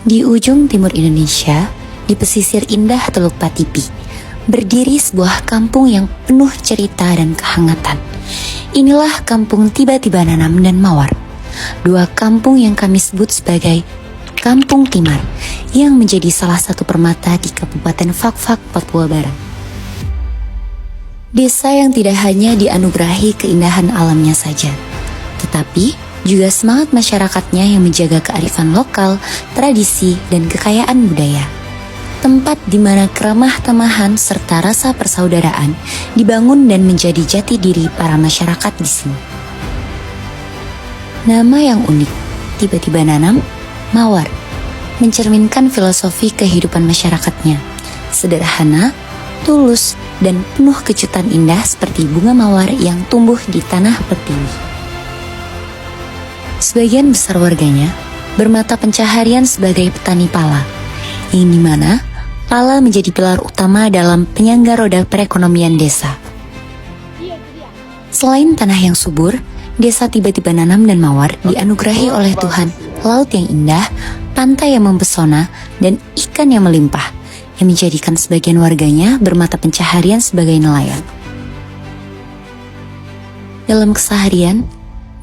Di ujung timur Indonesia, di pesisir indah Teluk Patipi, berdiri sebuah kampung yang penuh cerita dan kehangatan. Inilah kampung Tiba-Tiba Nanam dan Mawar, dua kampung yang kami sebut sebagai Kampung Timar, yang menjadi salah satu permata di Kabupaten Fak-Fak, Papua Barat. Desa yang tidak hanya dianugerahi keindahan alamnya saja, tetapi juga semangat masyarakatnya yang menjaga kearifan lokal, tradisi, dan kekayaan budaya. Tempat di mana keramah tamahan serta rasa persaudaraan dibangun dan menjadi jati diri para masyarakat di sini. Nama yang unik, Tiba-Tiba Nanam, Mawar, mencerminkan filosofi kehidupan masyarakatnya. Sederhana, tulus, dan penuh kejutan indah seperti bunga mawar yang tumbuh di tanah pertiwi. Sebagian besar warganya bermata pencaharian sebagai petani pala, yang dimana pala menjadi pilar utama dalam penyangga roda perekonomian desa. Selain tanah yang subur, desa Tiba-Tiba Nanam dan Mawar dianugerahi oleh Tuhan laut yang indah, pantai yang mempesona, dan ikan yang melimpah, yang menjadikan sebagian warganya bermata pencaharian sebagai nelayan. Dalam keseharian,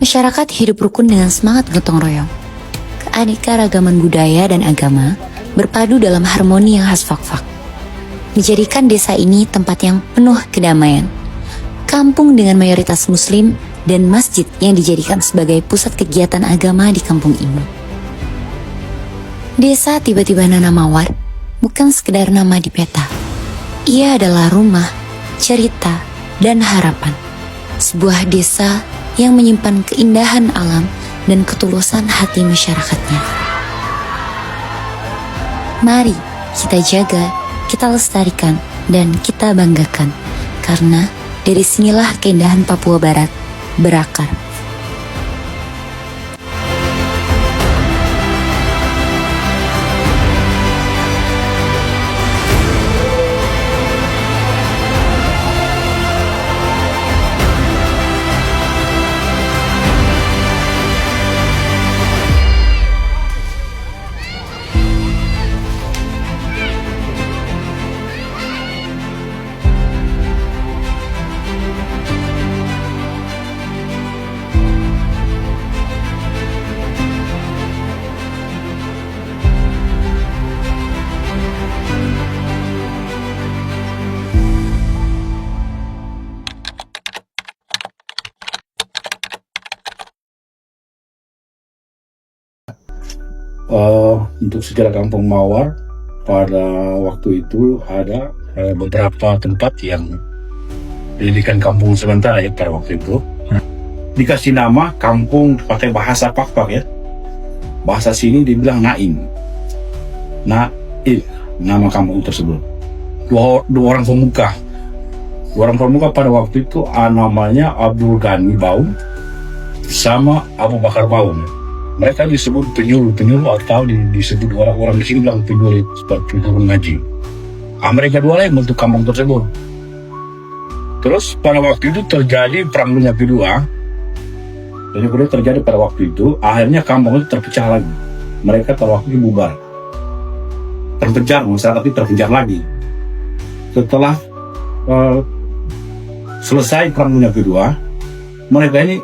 masyarakat hidup rukun dengan semangat gotong royong. Keanekaragaman budaya dan agama berpadu dalam harmoni yang khas Fak-Fak, menjadikan desa ini tempat yang penuh kedamaian. Kampung dengan mayoritas muslim dan masjid yang dijadikan sebagai pusat kegiatan agama di kampung ini. Desa Tiba-Tiba Nanam Mawar bukan sekedar nama di peta. Ia adalah rumah, cerita, dan harapan. Sebuah desa yang menyimpan keindahan alam dan ketulusan hati masyarakatnya. Mari kita jaga, kita lestarikan, dan kita banggakan. Karena dari sinilah keindahan Papua Barat berakar. Untuk sejarah Kampung Mawar, pada waktu itu ada beberapa tempat yang dijadikan kampung sementara ya pada waktu itu. Dikasih nama kampung pakai bahasa Fak-Fak ya. Bahasa sini dibilang Naim. Naim, nama kampung tersebut. Dua orang pemuka. Dua orang pemuka pada waktu itu namanya Abdul Ghani Baum sama Abu Bakar Baum. Mereka disebut penyuluh atau disebut orang-orang di sini bilang penyuluh seperti guru ngaji. Mereka dua yang bentuk kampung tersebut. Terus pada waktu itu terjadi Perang Dunia Kedua. Dan kemudian terjadi pada waktu itu, akhirnya kampung itu terpecah lagi. Mereka pada waktu itu bubar. Terpencar, masyarakat itu terpencar lagi. Setelah selesai Perang Dunia Kedua, mereka ini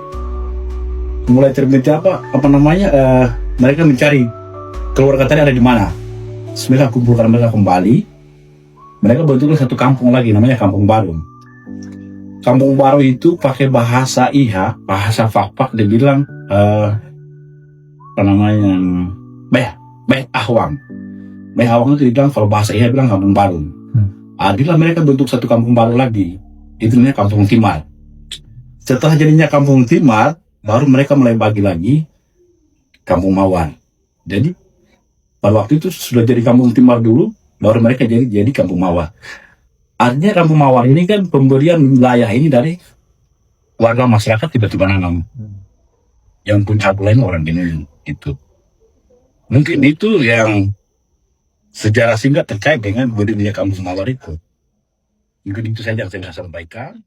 mulai terbentuk mereka mencari keluarga tadi ada di mana. Mereka kumpulkan mereka kembali. Mereka bentuknya satu kampung lagi, namanya Kampung Baru. Kampung Baru itu pakai bahasa Iha, bahasa Fak-Fak, dia bilang Beh Ahwang. Beh Ahwang itu dibilang, kalau bahasa Iha bilang Kampung Baru. Adilah mereka bentuk satu kampung baru lagi. Itu namanya Kampung Timar. Setelah jadinya Kampung Timar, baru mereka mulai bagi lagi Kampung Mawar. Jadi pada waktu itu sudah jadi Kampung Timar dulu, baru mereka jadi Kampung Mawar. Artinya Kampung Mawar ini kan pemberian wilayah ini dari warga masyarakat Tiba-Tiba Nanam yang punya hak lain orang ini itu. Mungkin itu yang sejarah singkat terkait dengan berdirinya Kampung Mawar itu. Mungkin itu saja yang saya sampaikan.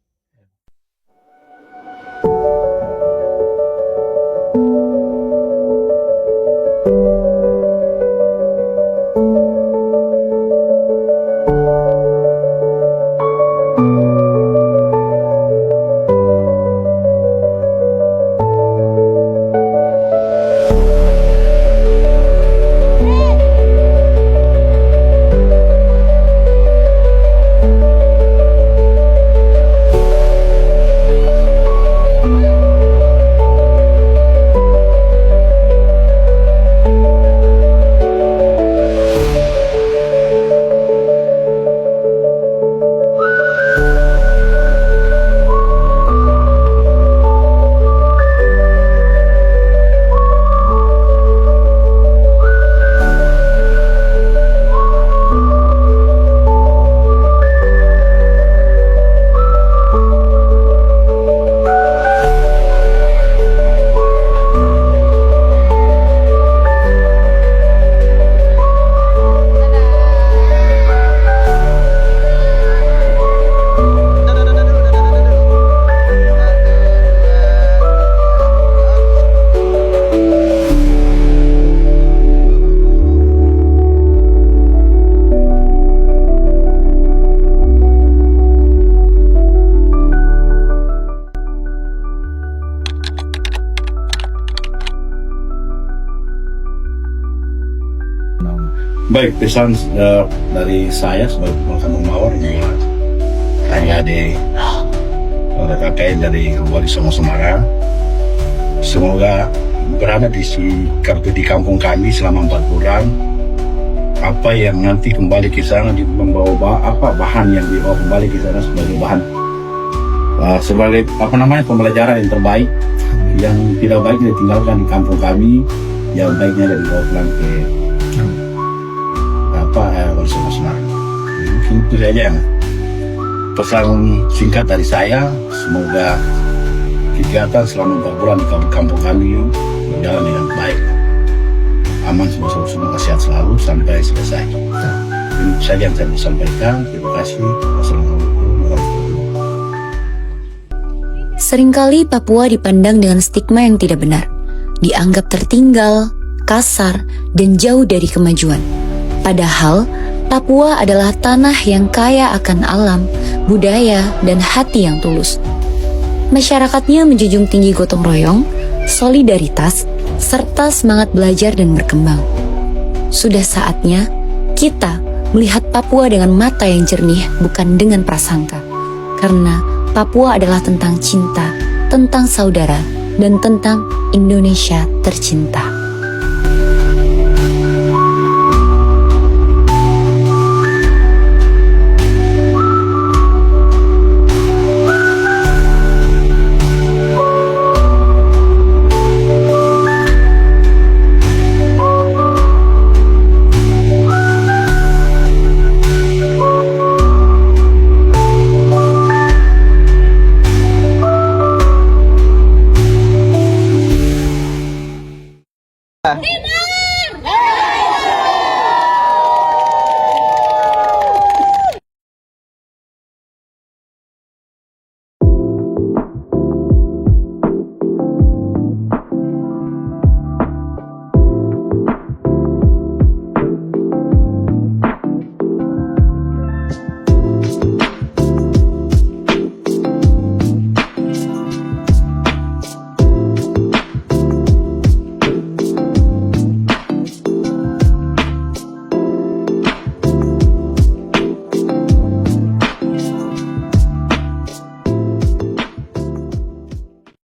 Baik, pesan dari saya sebagai Kampung Mawar bahwa saya adik kakak dari Wali Songo Semarang. Semoga berada di kampung kami selama 4 bulan. Apa yang nanti kembali ke sana membawa bahan yang dibawa kembali ke sana sebagai bahan sebagai pembelajaran yang terbaik. Yang tidak baik ditinggalkan di kampung kami, yang baiknya dibawa pulang ke Wali Songo Semarang. Mungkin itu saja yang pesan singkat dari saya. Semoga kegiatan selama 4 bulan di kampung kami berjalan dengan baik, aman, semoga sehat selalu sampai selesai. Itu saja yang saya mau sampaikan. Terima kasih. Wassalamualaikum warahmatullahi wabarakatuh. Seringkali Papua dipandang dengan stigma yang tidak benar, dianggap tertinggal, kasar, dan jauh dari kemajuan. Padahal, Papua adalah tanah yang kaya akan alam, budaya, dan hati yang tulus. Masyarakatnya menjunjung tinggi gotong royong, solidaritas, serta semangat belajar dan berkembang. Sudah saatnya kita melihat Papua dengan mata yang jernih, bukan dengan prasangka. Karena Papua adalah tentang cinta, tentang saudara, dan tentang Indonesia tercinta.